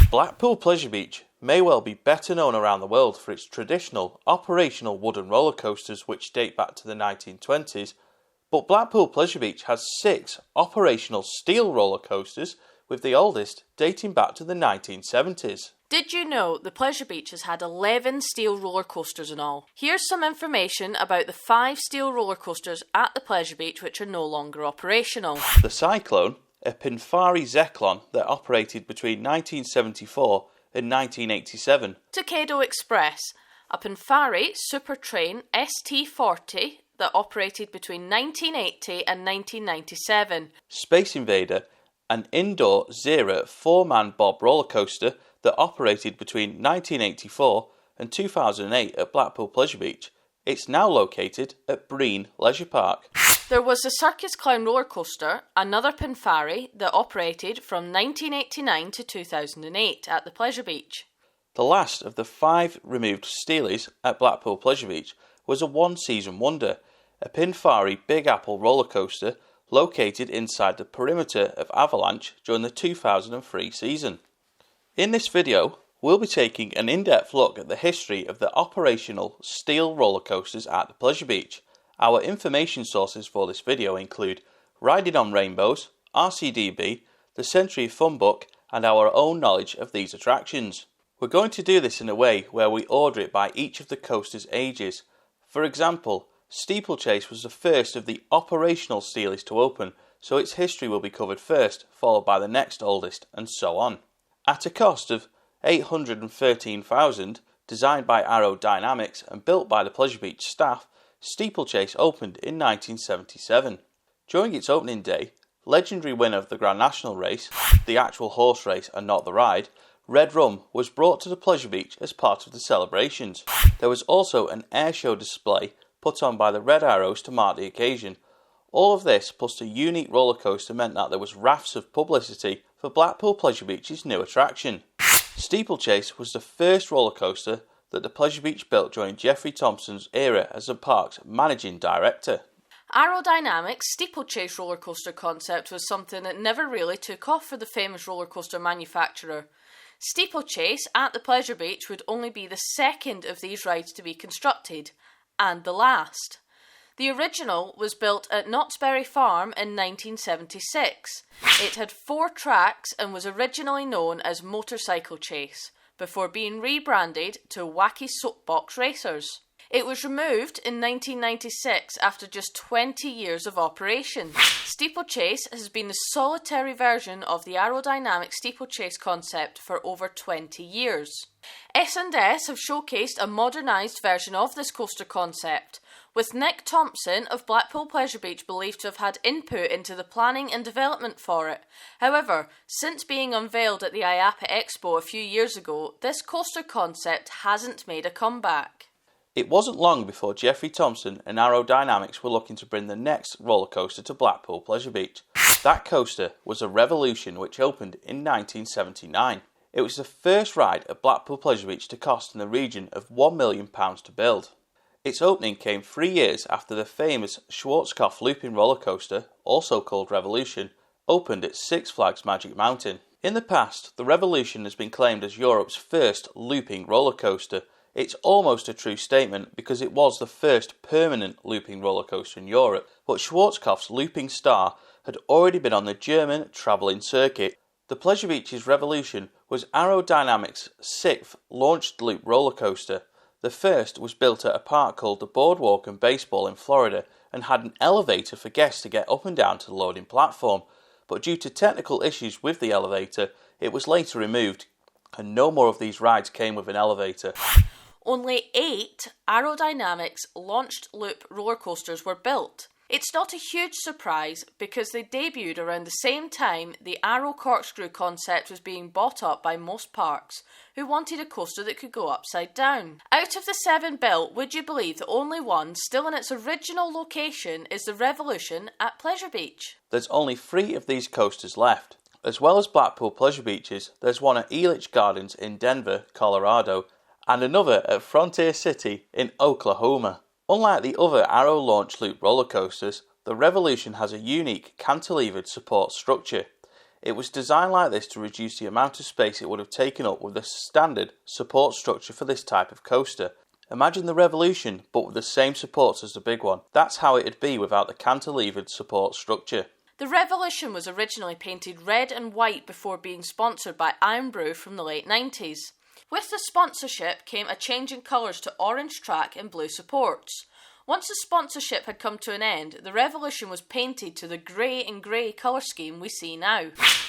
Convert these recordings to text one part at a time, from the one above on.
Blackpool Pleasure Beach may well be better known around the world for its traditional, operational wooden roller coasters which date back to the 1920s, but Blackpool Pleasure Beach has 6 operational steel roller coasters, with the oldest dating back to the 1970s. Did you know the Pleasure Beach has had 11 steel roller coasters in all? Here's some information about the 5 steel roller coasters at the Pleasure Beach which are no longer operational. The Cyclone, a Pinfari Zeklon that operated between 1974 and 1987. Takeda Express, a Pinfari Supertrain ST40 that operated between 1980 and 1997. Space Invader, an indoor Zera 4-man bob roller coaster that operated between 1984 and 2008 at Blackpool Pleasure Beach. It's now located at Breen Leisure Park. There was the Circus Clown roller coaster, another Pinfari that operated from 1989 to 2008 at the Pleasure Beach. The last of the 5 removed Steelies at Blackpool Pleasure Beach was a one-season wonder, a Pinfari Big Apple roller coaster located inside the perimeter of Avalanche during the 2003 season. In this video, we'll be taking an in-depth look at the history of the operational steel roller coasters at the Pleasure Beach. Our information sources for this video include Riding on Rainbows, RCDB, the Century of Fun book, and our own knowledge of these attractions. We're going to do this in a way where we order it by each of the coaster's ages. For example, Steeplechase was the first of the operational Steelies to open, so its history will be covered first, followed by the next oldest, and so on. At a cost of $813,000, designed by Aerodynamics and built by the Pleasure Beach staff, Steeplechase opened in 1977. During its opening day, legendary winner of the Grand National race, the actual horse race and not the ride, Red Rum was brought to the Pleasure Beach as part of the celebrations. There was also an airshow display put on by the Red Arrows to mark the occasion. All of this plus the unique roller coaster meant that there was rafts of publicity for Blackpool Pleasure Beach's new attraction. Steeplechase was the first roller coaster that the Pleasure Beach built during Geoffrey Thompson's era as the park's managing director. Aerodynamics' Steeplechase roller coaster concept was something that never really took off for the famous roller coaster manufacturer. Steeplechase at the Pleasure Beach would only be the second of these rides to be constructed, and the last. The original was built at Knott's Berry Farm in 1976. It had 4 tracks and was originally known as Motorcycle Chase, before being rebranded to Wacky Soapbox Racers. It was removed in 1996 after just 20 years of operation. Steeplechase has been the solitary version of the aerodynamic steeplechase concept for over 20 years. S&S have showcased a modernised version of this coaster concept, with Nick Thompson of Blackpool Pleasure Beach believed to have had input into the planning and development for it. However, since being unveiled at the IAAPA Expo a few years ago, this coaster concept hasn't made a comeback. It wasn't long before Geoffrey Thompson and Aerodynamics were looking to bring the next roller coaster to Blackpool Pleasure Beach. That coaster was a Revolution, which opened in 1979. It was the first ride at Blackpool Pleasure Beach to cost in the region of £1 million to build. Its opening came 3 years after the famous Schwarzkopf looping roller coaster, also called Revolution, opened at Six Flags Magic Mountain. In the past, the Revolution has been claimed as Europe's first looping roller coaster. It's almost a true statement because it was the first permanent looping roller coaster in Europe, but Schwarzkopf's Looping Star had already been on the German travelling circuit. The Pleasure Beach's Revolution was Aerodynamics' 6th launched loop roller coaster. The first was built at a park called the Boardwalk and Baseball in Florida and had an elevator for guests to get up and down to the loading platform, but due to technical issues with the elevator, it was later removed, and no more of these rides came with an elevator. Only 8 Aerodynamics launched loop roller coasters were built. It's not a huge surprise because they debuted around the same time the Aero Corkscrew concept was being bought up by most parks, who wanted a coaster that could go upside down. Out of the 7 built, would you believe that only one, still in its original location, is the Revolution at Pleasure Beach? There's only 3 of these coasters left. As well as Blackpool Pleasure Beaches, there's one at Elitch Gardens in Denver, Colorado, and another at Frontier City in Oklahoma. Unlike the other Aero launch loop roller coasters, the Revolution has a unique cantilevered support structure. It was designed like this to reduce the amount of space it would have taken up with the standard support structure for this type of coaster. Imagine the Revolution, but with the same supports as the big one. That's how it'd be without the cantilevered support structure. The Revolution was originally painted red and white before being sponsored by Irn-Bru from the late 90s. With the sponsorship came a change in colours to orange track and blue supports. Once the sponsorship had come to an end, the Revolution was painted to the grey and grey colour scheme we see now.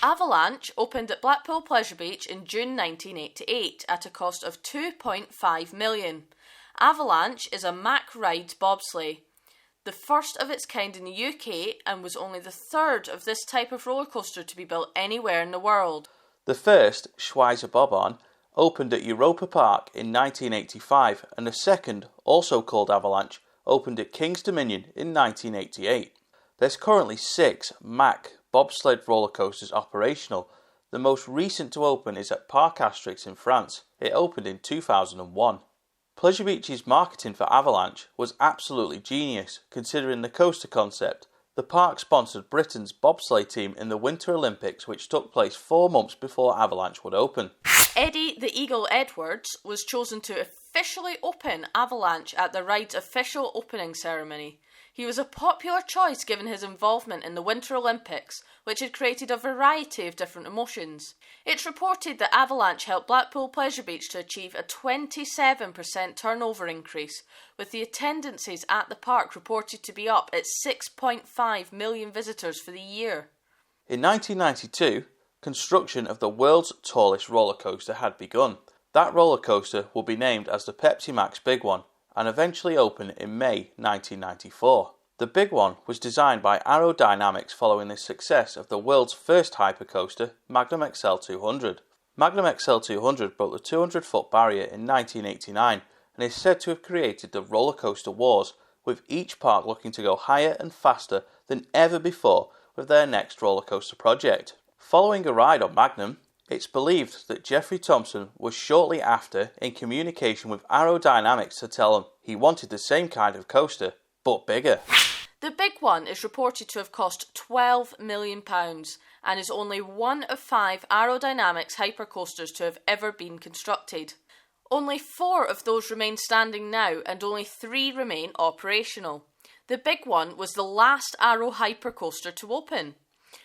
Avalanche opened at Blackpool Pleasure Beach in June 1988 at a cost of £2.5 million. Avalanche is a Mack Rides bobsleigh, the first of its kind in the UK, and was only the third of this type of roller coaster to be built anywhere in the world. The first, Schweizer Bob-on, opened at Europa Park in 1985, and the second, also called Avalanche, opened at King's Dominion in 1988. There's currently 6 Mack bobsled roller coasters operational. The most recent to open is at Parc Asterix in France. It opened in 2001. Pleasure Beach's marketing for Avalanche was absolutely genius, considering the coaster concept. The park sponsored Britain's bobsleigh team in the Winter Olympics, which took place 4 months before Avalanche would open. Eddie the Eagle Edwards was chosen to officially open Avalanche at the ride's official opening ceremony. He was a popular choice given his involvement in the Winter Olympics, which had created a variety of different emotions. It's reported that Avalanche helped Blackpool Pleasure Beach to achieve a 27% turnover increase, with the attendances at the park reported to be up at 6.5 million visitors for the year. In 1992, construction of the world's tallest roller coaster had begun. That roller coaster will be named as the Pepsi Max Big One and eventually open in May 1994. The Big One was designed by Aerodynamics following the success of the world's first hypercoaster, Magnum XL 200. Magnum XL 200 broke the 200-foot barrier in 1989 and is said to have created the roller coaster wars, with each park looking to go higher and faster than ever before with their next roller coaster project. Following a ride on Magnum, it's believed that Geoffrey Thompson was shortly after in communication with Aerodynamics to tell him he wanted the same kind of coaster, but bigger. The Big One is reported to have cost £12 million and is only one of 5 Aerodynamics hypercoasters to have ever been constructed. Only 4 of those remain standing now and only 3 remain operational. The Big One was the last Aero hypercoaster to open.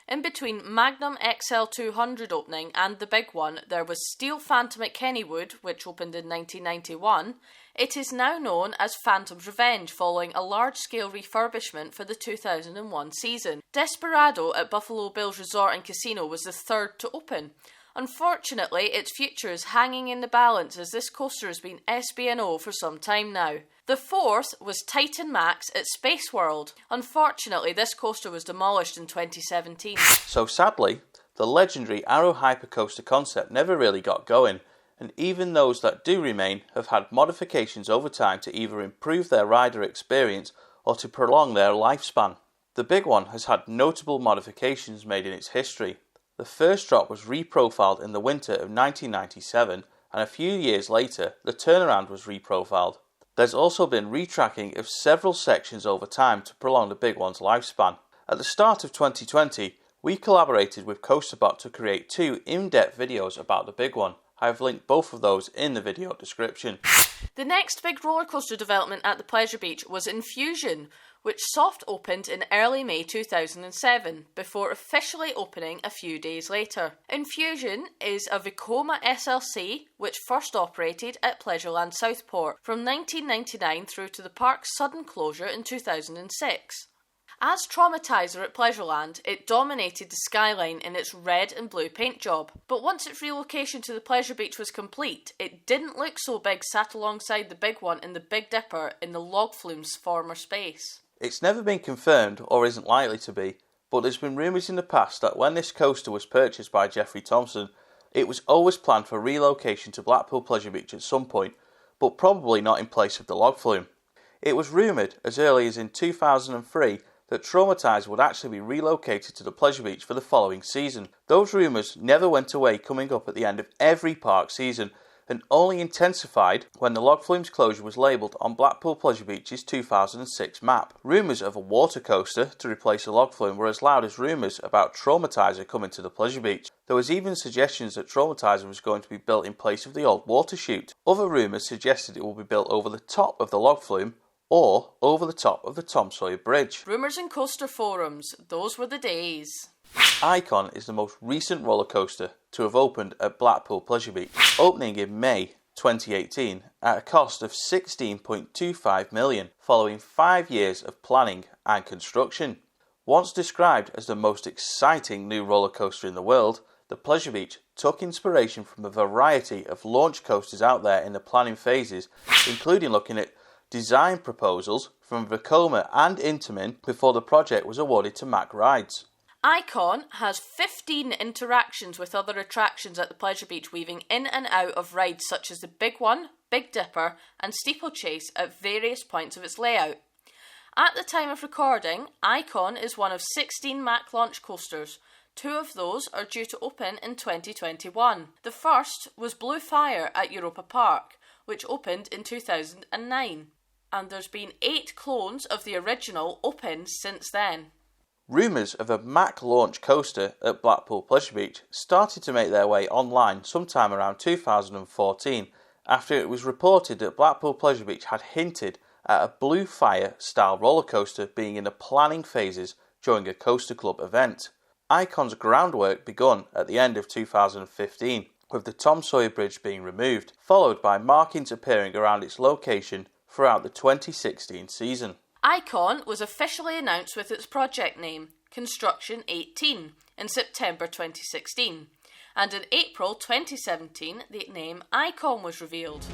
In between Magnum XL 200 opening and the Big One, there was Steel Phantom at Kennywood, which opened in 1991. It is now known as Phantom's Revenge, following a large-scale refurbishment for the 2001 season. Desperado at Buffalo Bills Resort and Casino was the third to open. Unfortunately, its future is hanging in the balance as this coaster has been SBNO for some time now. The fourth was Titan Max at Space World. Unfortunately, this coaster was demolished in 2017. So sadly, the legendary Aero hypercoaster concept never really got going, and even those that do remain have had modifications over time to either improve their rider experience or to prolong their lifespan. The Big One has had notable modifications made in its history. The first drop was reprofiled in the winter of 1997, and a few years later, the turnaround was reprofiled. There's also been retracking of several sections over time to prolong the Big One's lifespan. At the start of 2020, we collaborated with CoasterBot to create 2 in-depth videos about the Big One. I have linked both of those in the video description. The next big roller coaster development at the Pleasure Beach was Infusion, which soft opened in early May 2007, before officially opening a few days later. Infusion is a Vekoma SLC, which first operated at Pleasureland Southport from 1999 through to the park's sudden closure in 2006. As Traumatizer at Pleasureland, it dominated the skyline in its red and blue paint job. But once its relocation to the Pleasure Beach was complete, it didn't look so big sat alongside the Big One in the Big Dipper in the log flume's former space. It's never been confirmed, or isn't likely to be, but there's been rumours in the past that when this coaster was purchased by Geoffrey Thompson, it was always planned for relocation to Blackpool Pleasure Beach at some point, but probably not in place of the log flume. It was rumoured as early as in 2003 that Traumatizer would actually be relocated to the Pleasure Beach for the following season. Those rumours never went away, coming up at the end of every park season, and only intensified when the log flume's closure was labelled on Blackpool Pleasure Beach's 2006 map. Rumours of a water coaster to replace the log flume were as loud as rumours about Traumatizer coming to the Pleasure Beach. There was even suggestions that Traumatizer was going to be built in place of the old water chute. Other rumours suggested it will be built over the top of the log flume or over the top of the Tom Sawyer Bridge. Rumours in coaster forums, those were the days. Icon is the most recent roller coaster to have opened at Blackpool Pleasure Beach, opening in May 2018 at a cost of $16.25 million, following 5 years of planning and construction. Once described as the most exciting new roller coaster in the world, the Pleasure Beach took inspiration from a variety of launch coasters out there in the planning phases, including looking at design proposals from Vekoma and Intamin before the project was awarded to Mack Rides. Icon has 15 interactions with other attractions at the Pleasure Beach, weaving in and out of rides such as the Big One, Big Dipper and Steeplechase at various points of its layout. At the time of recording, Icon is one of 16 Mack launch coasters. 2 of those are due to open in 2021. The first was Blue Fire at Europa Park, which opened in 2009. And there's been 8 clones of the original opened since then. Rumours of a Mack launch coaster at Blackpool Pleasure Beach started to make their way online sometime around 2014 after it was reported that Blackpool Pleasure Beach had hinted at a Blue Fire style roller coaster being in the planning phases during a Coaster Club event. Icon's groundwork begun at the end of 2015 with the Tom Sawyer Bridge being removed, followed by markings appearing around its location throughout the 2016 season. Icon was officially announced with its project name, Construction 18, in September 2016, and in April 2017 the name Icon was revealed.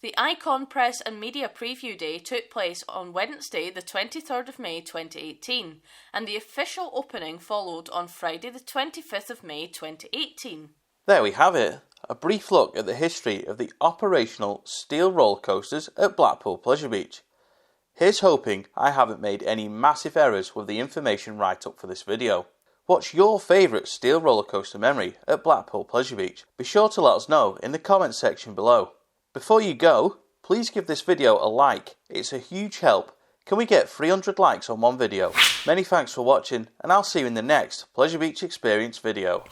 The Icon Press and Media Preview Day took place on Wednesday the 23rd of May 2018 and the official opening followed on Friday the 25th of May 2018. There we have it, a brief look at the history of the operational steel roller coasters at Blackpool Pleasure Beach. Here's hoping I haven't made any massive errors with the information right up for this video. What's your favourite steel roller coaster memory at Blackpool Pleasure Beach? Be sure to let us know in the comments section below. Before you go, please give this video a like, it's a huge help. Can we get 300 likes on one video? Many thanks for watching and I'll see you in the next Pleasure Beach Experience video.